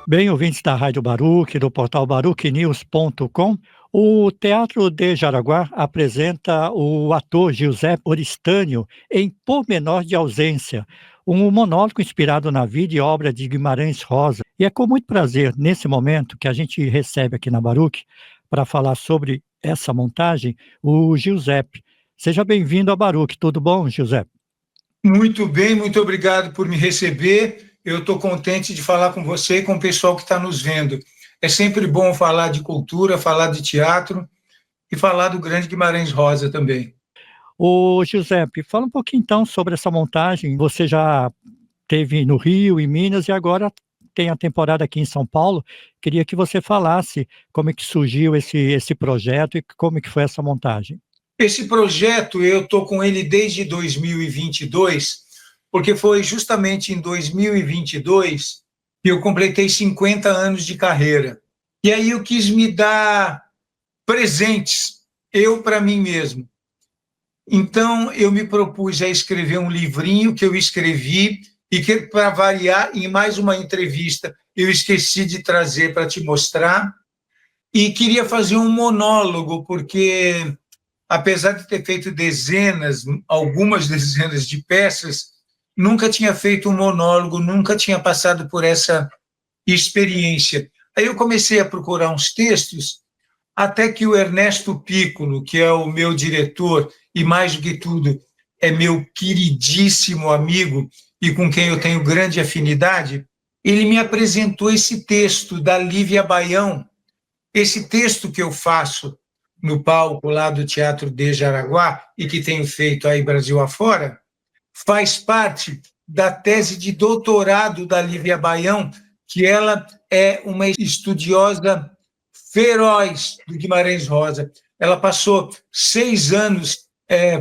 Bem, ouvintes da Rádio Baruch, do portal baruchnews.com, o Teatro de Jaraguá apresenta o ator Giuseppe Oristânio em Por Menor de Ausência, um monólogo inspirado na vida e obra de Guimarães Rosa. E é com muito prazer, nesse momento, que a gente recebe aqui na Baruch, para falar sobre essa montagem, o Giuseppe. Seja bem-vindo à Baruch, tudo bom, Giuseppe? Muito bem, muito obrigado por me receber. Eu estou contente de falar com você e com o pessoal que está nos vendo. É sempre bom falar de cultura, falar de teatro e falar do grande Guimarães Rosa também. Ô, Giuseppe, fala um pouquinho então sobre essa montagem. Você já teve no Rio, em Minas e agora tem a temporada aqui em São Paulo. Queria que você falasse como é que surgiu esse projeto e como é que foi essa montagem. Esse projeto eu estou com ele desde 2022, porque foi justamente em 2022 que eu completei 50 anos de carreira. E aí eu quis me dar presentes, eu para mim mesmo. Então, eu me propus a escrever um livrinho que eu escrevi e que, para variar, em mais uma entrevista, eu esqueci de trazer para te mostrar. E queria fazer um monólogo, porque, apesar de ter feito dezenas, algumas dezenas de peças, nunca tinha feito um monólogo, nunca tinha passado por essa experiência. Aí eu comecei a procurar uns textos, até que o Ernesto Piccolo, que é o meu diretor e, mais do que tudo, é meu queridíssimo amigo e com quem eu tenho grande afinidade, ele me apresentou esse texto da Lívia Baião, esse texto que eu faço no palco lá do Teatro de Jaraguá e que tenho feito aí Brasil afora, faz parte da tese de doutorado da Lívia Baião, que ela é uma estudiosa feroz do Guimarães Rosa. Ela passou 6 anos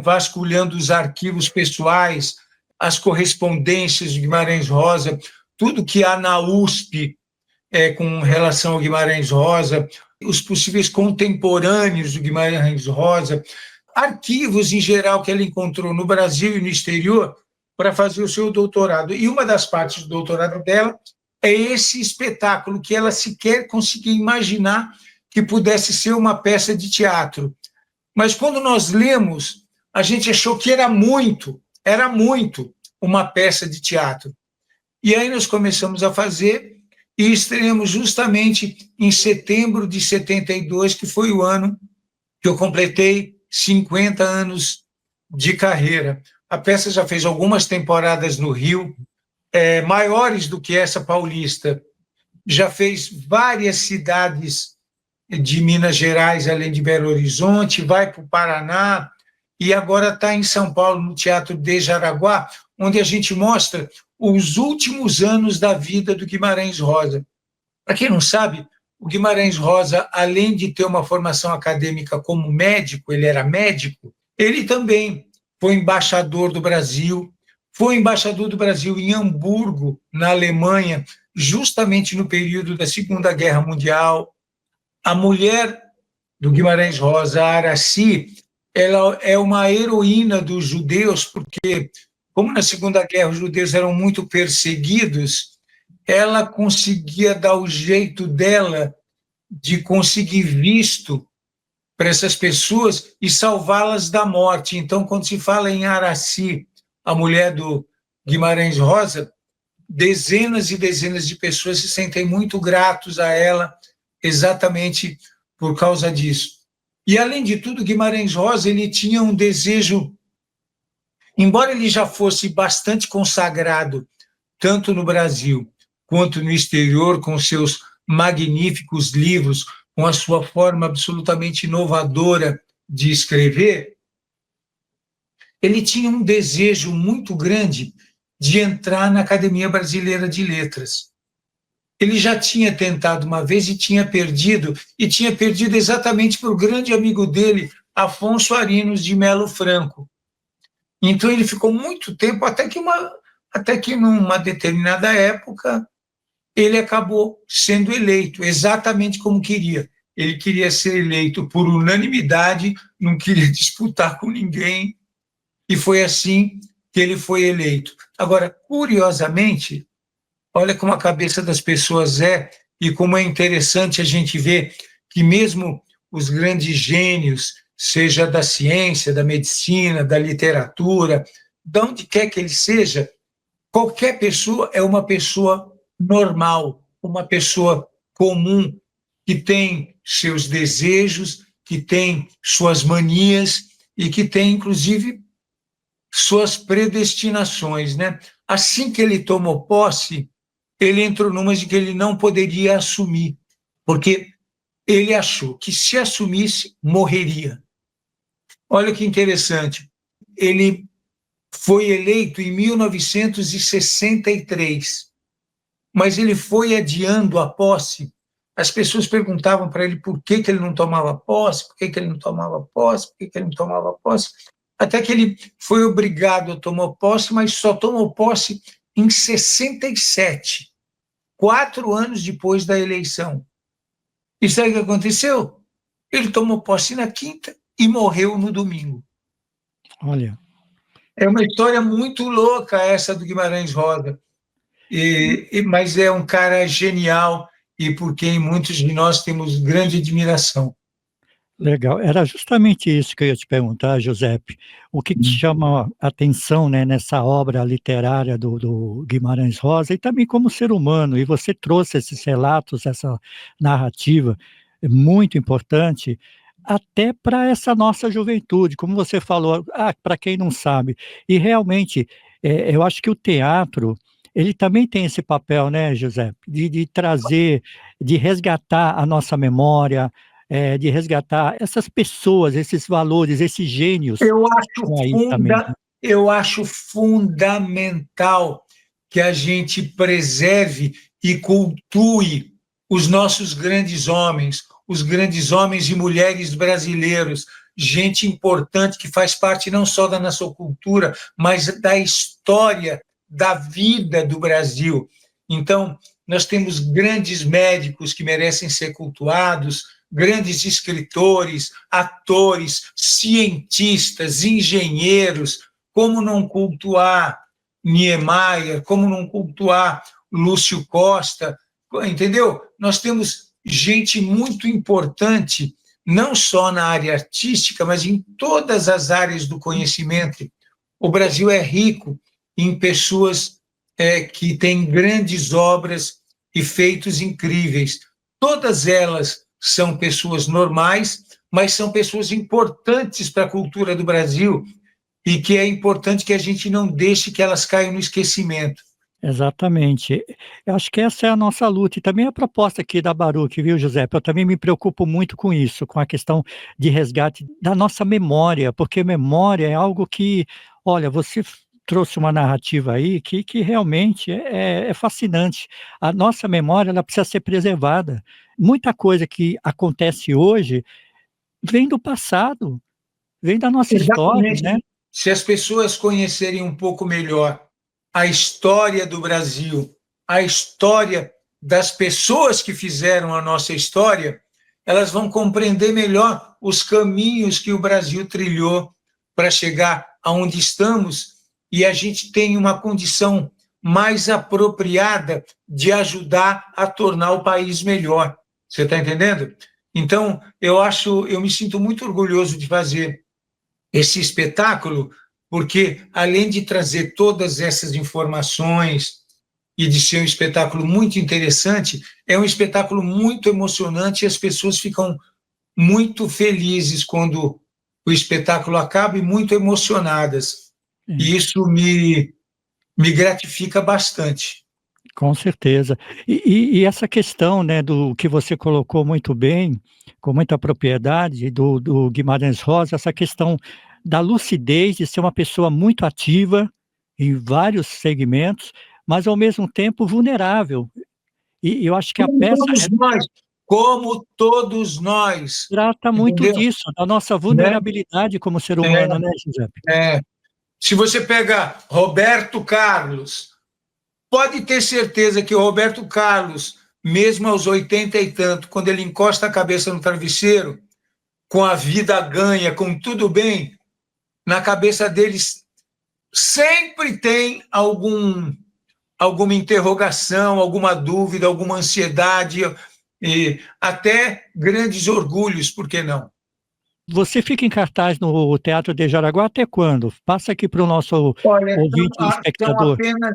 vasculhando os arquivos pessoais, as correspondências de Guimarães Rosa, tudo que há na USP com relação ao Guimarães Rosa, os possíveis contemporâneos do Guimarães Rosa, arquivos em geral que ela encontrou no Brasil e no exterior para fazer o seu doutorado. E uma das partes do doutorado dela é esse espetáculo que ela sequer conseguia imaginar que pudesse ser uma peça de teatro. Mas quando nós lemos, a gente achou que era muito uma peça de teatro. E aí nós começamos a fazer e estreamos justamente em setembro de 72, que foi o ano que eu completei 50 anos de carreira. A peça já fez algumas temporadas no Rio, maiores do que essa paulista, já fez várias cidades de Minas Gerais, além de Belo Horizonte, vai para o Paraná, e agora está em São Paulo, no Teatro de Jaraguá, onde a gente mostra os últimos anos da vida do Guimarães Rosa. Para quem não sabe, o Guimarães Rosa, além de ter uma formação acadêmica como médico, ele era médico, ele também foi embaixador do Brasil, foi embaixador do Brasil em Hamburgo, na Alemanha, justamente no período da Segunda Guerra Mundial. A mulher do Guimarães Rosa, Araci, ela é uma heroína dos judeus, porque, como na Segunda Guerra os judeus eram muito perseguidos, ela conseguia dar o jeito dela de conseguir visto para essas pessoas e salvá-las da morte. Então, quando se fala em Araci, a mulher do Guimarães Rosa, dezenas e dezenas de pessoas se sentem muito gratos a ela exatamente por causa disso. E, além de tudo, Guimarães Rosa ele tinha um desejo, embora ele já fosse bastante consagrado, tanto no Brasil quanto no exterior, com seus magníficos livros, com a sua forma absolutamente inovadora de escrever, ele tinha um desejo muito grande de entrar na Academia Brasileira de Letras. Ele já tinha tentado uma vez e tinha perdido exatamente para o grande amigo dele, Afonso Arinos de Melo Franco. Então ele ficou muito tempo, até que numa determinada época, ele acabou sendo eleito exatamente como queria. Ele queria ser eleito por unanimidade, não queria disputar com ninguém, e foi assim que ele foi eleito. Agora, curiosamente, Olha como a cabeça das pessoas é e como é interessante a gente ver que mesmo os grandes gênios, seja da ciência, da medicina, da literatura, de onde quer que ele seja, qualquer pessoa é uma pessoa normal, uma pessoa comum, que tem seus desejos, que tem suas manias e que tem, inclusive, suas predestinações, né? Assim que ele tomou posse, ele entrou numa de que ele não poderia assumir, porque ele achou que se assumisse, morreria. Olha que interessante. Ele foi eleito em 1963, mas ele foi adiando a posse. As pessoas perguntavam para ele por que ele não tomava posse, por que ele não tomava posse, por que ele não tomava posse, até que ele foi obrigado a tomar posse, mas só tomou posse em 67, 4 anos depois da eleição. E sabe o que aconteceu? Ele tomou posse na quinta e morreu no domingo. Olha, É uma história muito louca essa do Guimarães Rosa, mas é um cara genial e por quem muitos de nós temos grande admiração. legal. Era justamente isso que eu ia te perguntar, Giuseppe. O que te chama a atenção, né, nessa obra literária do Guimarães Rosa e também como ser humano, e você trouxe esses relatos, essa narrativa muito importante, até para essa nossa juventude, como você falou, para quem não sabe. E realmente, eu acho que o teatro, ele também tem esse papel, né, Giuseppe, de trazer, de resgatar a nossa memória, de resgatar essas pessoas, esses valores, esses gênios Eu que acho, estão aí também, né. eu acho fundamental que a gente preserve e cultue os nossos grandes homens, os grandes homens e mulheres brasileiros, gente importante que faz parte não só da nossa cultura, mas da história da vida do Brasil. Então, nós temos grandes médicos que merecem ser cultuados, grandes escritores, atores, cientistas, engenheiros. Como não cultuar Niemeyer? Como não cultuar Lúcio Costa? Entendeu? Nós temos gente muito importante, não só na área artística, mas em todas as áreas do conhecimento. O Brasil é rico em pessoas que têm grandes obras e feitos incríveis. Todas elas são pessoas normais, mas são pessoas importantes para a cultura do Brasil e que é importante que a gente não deixe que elas caiam no esquecimento. Exatamente. Eu acho que essa é a nossa luta e também a proposta aqui da Baruch, viu, Giuseppe? Eu também me preocupo muito com isso, com a questão de resgate da nossa memória, porque memória é algo que, olha, você trouxe uma narrativa aí que realmente é fascinante. A nossa memória, ela precisa ser preservada. Muita coisa que acontece hoje vem do passado, vem da nossa história, Exatamente. né? Se as pessoas conhecerem um pouco melhor a história do Brasil, a história das pessoas que fizeram a nossa história, elas vão compreender melhor os caminhos que o Brasil trilhou para chegar aonde estamos e a gente tem uma condição mais apropriada de ajudar a tornar o país melhor. Você está entendendo? Então, eu me sinto muito orgulhoso de fazer esse espetáculo, porque além de trazer todas essas informações e de ser um espetáculo muito interessante, é um espetáculo muito emocionante e as pessoas ficam muito felizes quando o espetáculo acaba e muito emocionadas. Sim. E isso me gratifica bastante. Com certeza. E essa questão, né, do que você colocou muito bem, com muita propriedade, do Guimarães Rosa, essa questão da lucidez, de ser uma pessoa muito ativa em vários segmentos, mas ao mesmo tempo vulnerável. E eu acho que a Como peça todos nós, como todos nós, trata muito entendeu? disso, da nossa Né? vulnerabilidade como ser É, humano, né, Giuseppe? é. Se você pega Roberto Carlos, pode ter certeza que o Roberto Carlos, mesmo aos 80 e tanto, quando ele encosta a cabeça no travesseiro, com a vida ganha, com tudo bem, na cabeça deles sempre tem alguma interrogação, alguma dúvida, alguma ansiedade, e até grandes orgulhos, por que não? Você fica em cartaz no Teatro de Jaraguá até quando? Passa aqui para o nosso Olha, ouvinte e são espectador. apenas.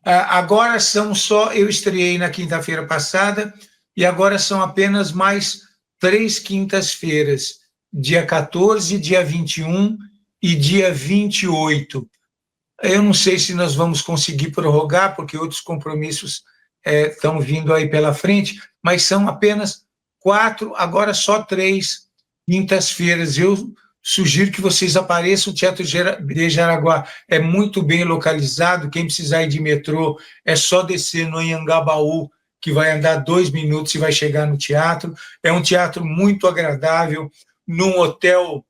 Agora são só. Eu estreiei na quinta-feira passada, e agora são apenas mais 3 quintas-feiras, dia 14, dia 21 e dia 28. Eu não sei se nós vamos conseguir prorrogar, porque outros compromissos estão vindo aí pela frente, mas são apenas 4, agora só 3 quintas-feiras. Eu sugiro que vocês apareçam. O Teatro de Jaraguá é muito bem localizado. Quem precisar ir de metrô é só descer no Anhangabaú, que vai andar 2 minutos e vai chegar no teatro. É um teatro muito agradável, num hotel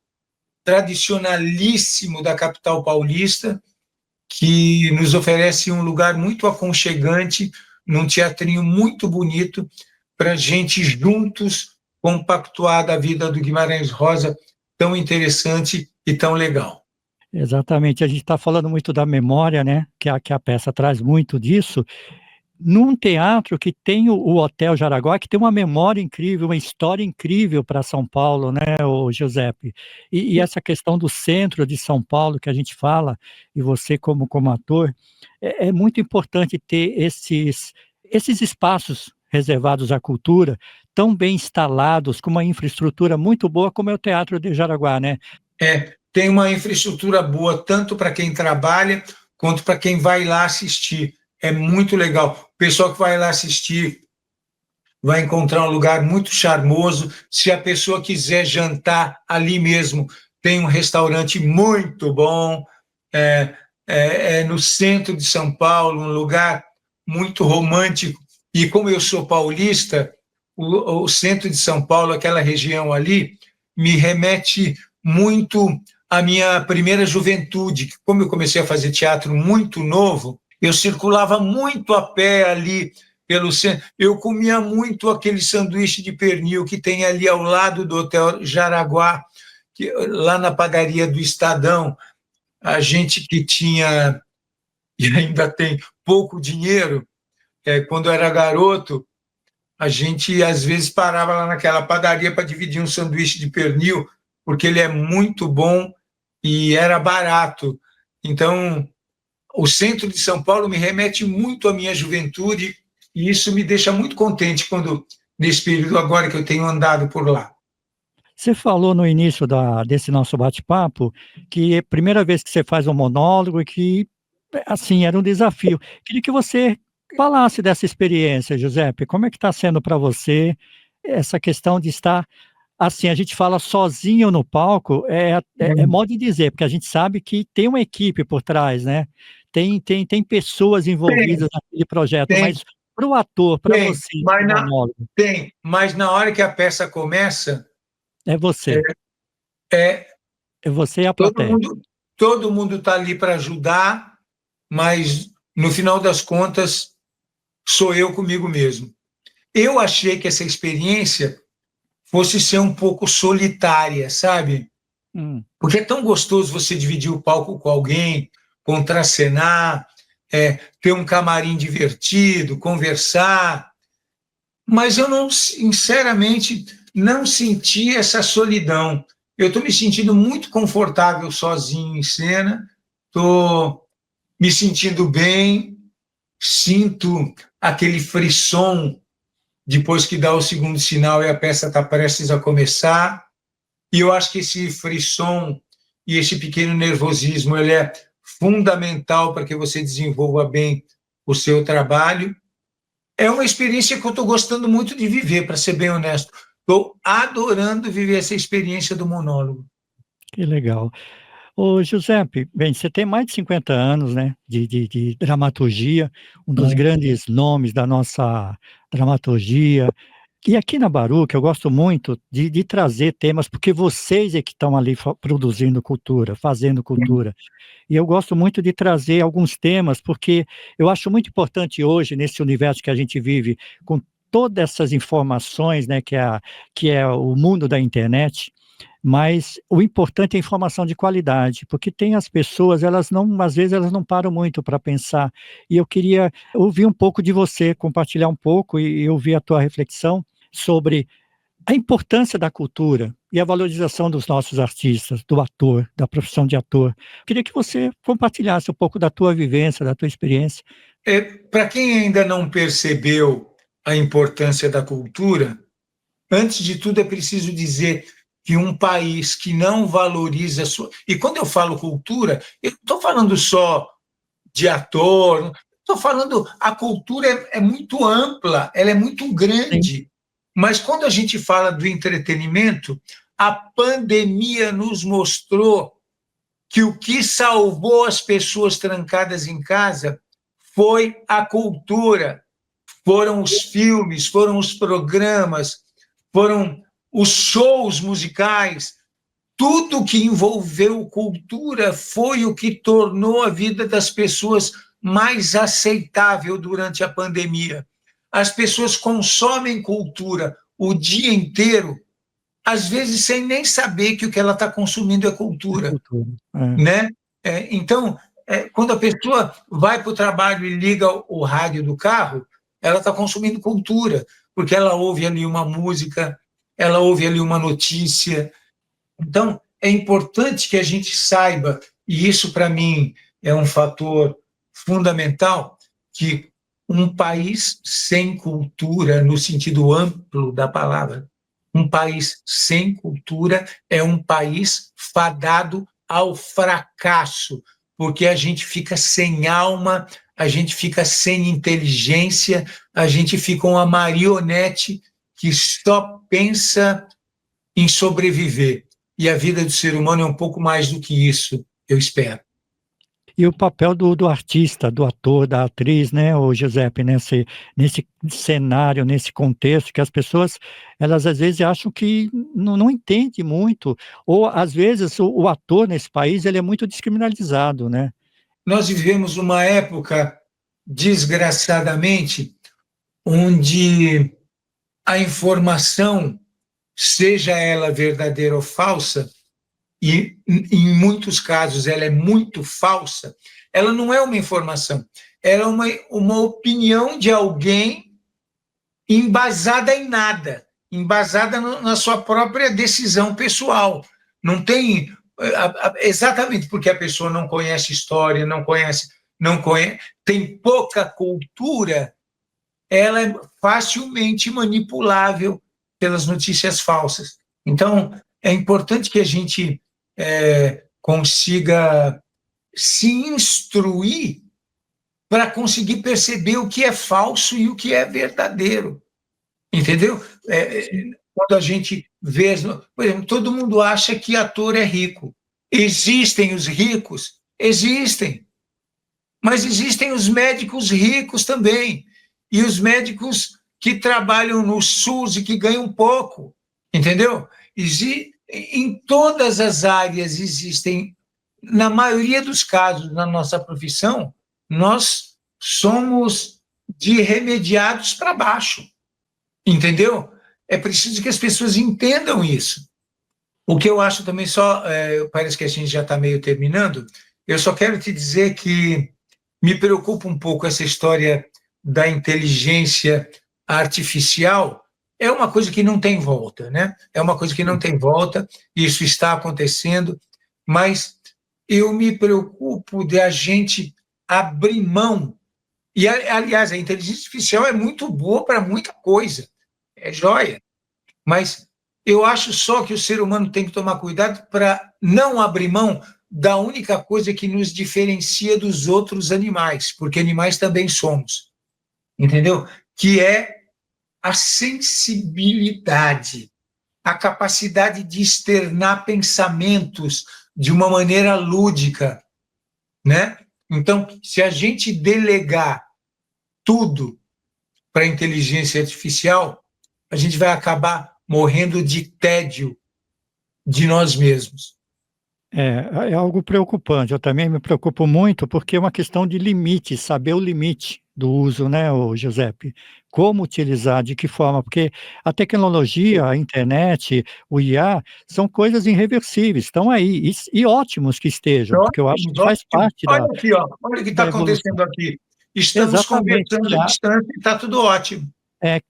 tradicionalíssimo da capital paulista, que nos oferece um lugar muito aconchegante, num teatrinho muito bonito, para a gente juntos compactuar da vida do Guimarães Rosa, tão interessante e tão legal. Exatamente, a gente está falando muito da memória, né, que a peça traz muito disso, num teatro que tem o Hotel Jaraguá, que tem uma memória incrível, uma história incrível para São Paulo, né, o Giuseppe. E essa questão do centro de São Paulo que a gente fala, e você como ator, é muito importante ter esses espaços reservados à cultura, tão bem instalados, com uma infraestrutura muito boa como é o Teatro de Jaraguá, né? Tem uma infraestrutura boa, tanto para quem trabalha, quanto para quem vai lá assistir. É muito legal. O pessoal que vai lá assistir vai encontrar um lugar muito charmoso. Se a pessoa quiser jantar ali mesmo, tem um restaurante muito bom, no centro de São Paulo, um lugar muito romântico. E como eu sou paulista, o centro de São Paulo, aquela região ali, me remete muito à minha primeira juventude. Como eu comecei a fazer teatro muito novo, eu circulava muito a pé ali pelo centro. Eu comia muito aquele sanduíche de pernil que tem ali ao lado do Hotel Jaraguá, lá na padaria do Estadão. A gente que tinha, e ainda tem, pouco dinheiro, quando era garoto, a gente às vezes parava lá naquela padaria para dividir um sanduíche de pernil, porque ele é muito bom e era barato. Então, o centro de São Paulo me remete muito à minha juventude, e isso me deixa muito contente nesse período agora que eu tenho andado por lá. Você falou no início desse nosso bate-papo, que é a primeira vez que você faz um monólogo e que, assim, era um desafio. Queria que você falasse dessa experiência, Giuseppe, como é que está sendo para você essa questão de estar, assim, a gente fala sozinho no palco, é modo de dizer, porque a gente sabe que tem uma equipe por trás, né, tem pessoas Tem, envolvidas naquele projeto, tem, mas para o ator, para tem, você, esse monólogo, mas na hora que a peça começa, é você, é, é você e a todo plateia. mundo todo mundo está ali para ajudar, mas no final das contas sou eu comigo mesmo. Eu achei que essa experiência fosse ser um pouco solitária, sabe? Hum. Porque é tão gostoso você dividir o palco com alguém, contracenar, ter um camarim divertido, conversar. Mas eu não, sinceramente, não senti essa solidão. Eu estou me sentindo muito confortável sozinho em cena, estou me sentindo bem, sinto aquele frisson depois que dá o segundo sinal e a peça está prestes a começar. E eu acho que esse frisson e esse pequeno nervosismo ele é fundamental para que você desenvolva bem o seu trabalho. É uma experiência que eu estou gostando muito de viver, para ser bem honesto. Estou adorando viver essa experiência do monólogo. Que legal. Ô Giuseppe, bem, você tem mais de 50 anos, né, de dramaturgia, um dos grandes nomes da nossa dramaturgia. E aqui na Baruch eu gosto muito de trazer temas, porque vocês é que estão ali produzindo cultura, fazendo cultura. E eu gosto muito de trazer alguns temas, porque eu acho muito importante hoje, nesse universo que a gente vive, com todas essas informações, né, que é o mundo da internet, mas o importante é a informação de qualidade, porque tem as pessoas, elas não às vezes elas não param muito para pensar, e eu queria ouvir um pouco de você, compartilhar um pouco e ouvir a tua reflexão sobre a importância da cultura e a valorização dos nossos artistas, do ator, da profissão de ator. Queria que você compartilhasse um pouco da tua vivência, da tua experiência. Para quem ainda não percebeu a importância da cultura, antes de tudo é preciso dizer que um país que não valoriza a sua... E quando eu falo cultura, eu não estou falando só de ator, estou falando... A cultura é muito ampla, ela é muito Sim, grande, mas quando a gente fala do entretenimento, a pandemia nos mostrou que o que salvou as pessoas trancadas em casa foi a cultura, foram os filmes, foram os programas, foram os shows musicais. Tudo que envolveu cultura foi o que tornou a vida das pessoas mais aceitável durante a pandemia. As pessoas consomem cultura o dia inteiro, às vezes sem nem saber que o que ela está consumindo é é cultura, cultura. É. né? Então, quando a pessoa vai para o trabalho e liga o rádio do carro, ela está consumindo cultura, porque ela ouve ali uma música, ela ouve ali uma notícia. Então, é importante que a gente saiba, e isso para mim é um fator fundamental, que um país sem cultura, no sentido amplo da palavra, um país sem cultura é um país fadado ao fracasso, porque a gente fica sem alma, a gente fica sem inteligência, a gente fica uma marionete que só pensa em sobreviver. E a vida do ser humano é um pouco mais do que isso, eu espero. E o papel do artista, do ator, da atriz, né, o Giuseppe, nesse cenário, nesse contexto que as pessoas, elas às vezes acham que não entende muito, ou às vezes o ator nesse país ele é muito descriminalizado, né. Nós vivemos uma época, desgraçadamente, onde a informação, seja ela verdadeira ou falsa, e em muitos casos ela é muito falsa, ela não é uma informação, ela é uma opinião de alguém embasada em nada, embasada na sua própria decisão pessoal. Não tem exatamente porque a pessoa não conhece história, não conhece, tem pouca cultura, ela é facilmente manipulável pelas notícias falsas. Então, é importante que a gente consiga se instruir para conseguir perceber o que é falso e o que é verdadeiro. Entendeu? Sim. Quando a gente vê, por exemplo, todo mundo acha que ator é rico. Existem os ricos? Existem. Mas existem os médicos ricos também. E os médicos que trabalham no SUS e que ganham pouco. Entendeu? Em todas as áreas existem, na maioria dos casos, na nossa profissão, nós somos de remediados para baixo. Entendeu? É preciso que as pessoas entendam isso. O que eu acho também só, parece que a gente já está meio terminando, eu só quero te dizer que me preocupa um pouco essa história da inteligência artificial. É uma coisa que não tem volta, né? É uma coisa que não tem volta, isso está acontecendo, mas eu me preocupo de a gente abrir mão. E, aliás, a inteligência artificial é muito boa para muita coisa, é joia, mas eu acho só que o ser humano tem que tomar cuidado para não abrir mão da única coisa que nos diferencia dos outros animais, porque animais também somos, entendeu? Que é a sensibilidade, a capacidade de externar pensamentos de uma maneira lúdica, né? Então, se a gente delegar tudo para a inteligência artificial, a gente vai acabar morrendo de tédio de nós mesmos. É algo preocupante, eu também me preocupo muito, porque é uma questão de limite, saber o limite. do uso, né, o Giuseppe. Como utilizar, de que forma, porque a tecnologia, a internet, o IA, são coisas irreversíveis, estão aí, e ótimos que estejam, porque eu acho Ótimo, que faz ótimo. parte Olha da aqui, ó, olha o que está da evolução. acontecendo aqui. Estamos Exatamente, conversando à distância e está tudo ótimo.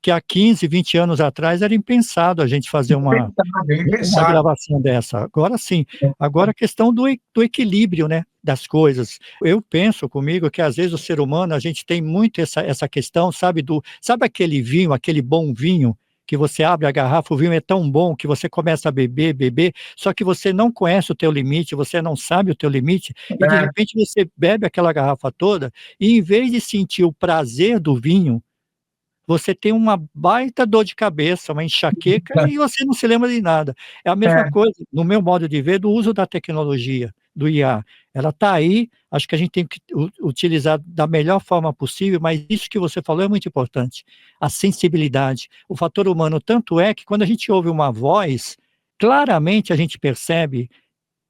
que há 15, 20 anos atrás era impensado a gente fazer Impensável, uma impensável. gravação dessa. Agora sim, agora a questão do equilíbrio, né, das coisas. Eu penso comigo que às vezes o ser humano, a gente tem muito essa questão, sabe aquele vinho, aquele bom vinho, que você abre a garrafa, o vinho é tão bom que você começa a beber, beber, só que você não conhece o teu limite, você não sabe o teu limite, e de É, repente você bebe aquela garrafa toda, e em vez de sentir o prazer do vinho, você tem uma baita dor de cabeça, uma enxaqueca e você não se lembra de nada. É a mesma é. coisa, no meu modo de ver, do uso da tecnologia, do IA. Ela está aí, acho que a gente tem que utilizar da melhor forma possível, mas isso que você falou é muito importante, a sensibilidade, o fator humano. Tanto é que quando a gente ouve uma voz, claramente a gente percebe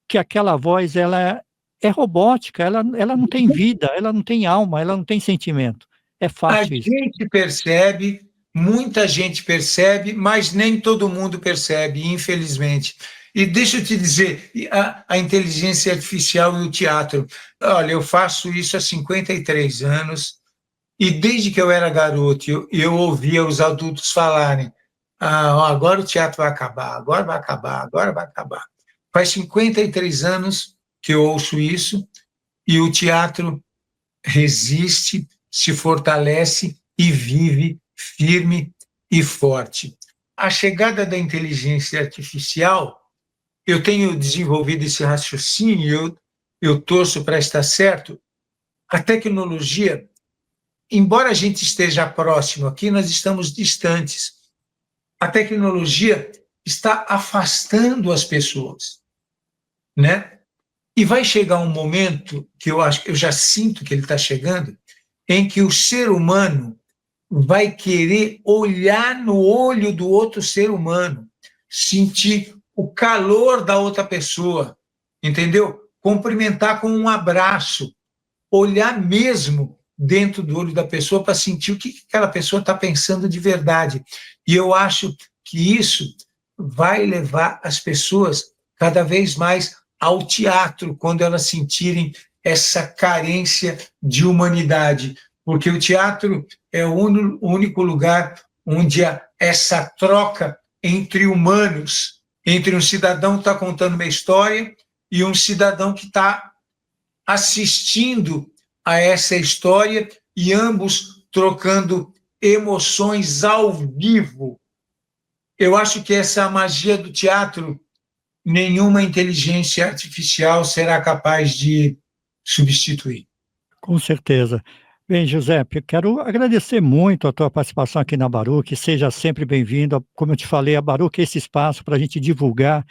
que aquela voz ela é robótica, ela não tem vida, ela não tem alma, ela não tem sentimento. É A fácil isso. gente percebe, muita gente percebe, mas nem todo mundo percebe, infelizmente. E deixa eu te dizer, a inteligência artificial e o teatro. Olha, eu faço isso há 53 anos, e desde que eu era garoto, eu ouvia os adultos falarem: ah, ó, agora o teatro vai acabar, agora vai acabar, agora vai acabar. Faz 53 anos que eu ouço isso, e o teatro resiste, se fortalece e vive firme e forte. A chegada da inteligência artificial, eu tenho desenvolvido esse raciocínio, eu torço para estar certo. A tecnologia, embora a gente esteja próximo aqui, nós estamos distantes. A tecnologia está afastando as pessoas, né? E vai chegar um momento que eu acho, eu já sinto que ele está chegando, em que o ser humano vai querer olhar no olho do outro ser humano, sentir o calor da outra pessoa, entendeu? Cumprimentar com um abraço, olhar mesmo dentro do olho da pessoa para sentir o que aquela pessoa está pensando de verdade. E eu acho que isso vai levar as pessoas cada vez mais ao teatro, quando elas sentirem essa carência de humanidade, porque o teatro é o único lugar onde há essa troca entre humanos, entre um cidadão que está contando uma história e um cidadão que está assistindo a essa história e ambos trocando emoções ao vivo. Eu acho que essa magia do teatro, nenhuma inteligência artificial será capaz de substituir. Com certeza. Bem, Giuseppe, eu quero agradecer muito a tua participação aqui na Baruch, seja sempre bem-vindo. Como eu te falei, a Baruch é esse espaço para a gente divulgar,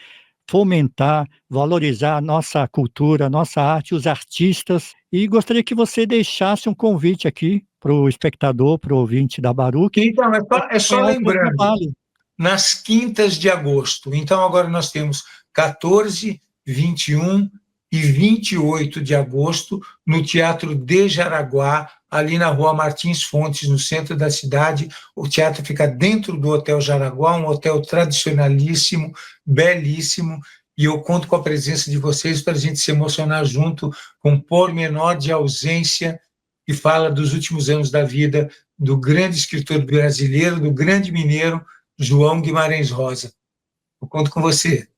fomentar, valorizar a nossa cultura, a nossa arte, os artistas. E gostaria que você deixasse um convite aqui para o espectador, para o ouvinte da Baruch, Então, para é só acompanhar o teu lembrando, trabalho. nas quintas de agosto. Então, agora nós temos 14, 21 e 28 de agosto, no Teatro de Jaraguá, ali na Rua Martins Fontes, no centro da cidade. O teatro fica dentro do Hotel Jaraguá, um hotel tradicionalíssimo, belíssimo, e eu conto com a presença de vocês para a gente se emocionar junto com Pormenor de Ausência, que fala dos últimos anos da vida do grande escritor brasileiro, do grande mineiro, João Guimarães Rosa. Eu conto com você.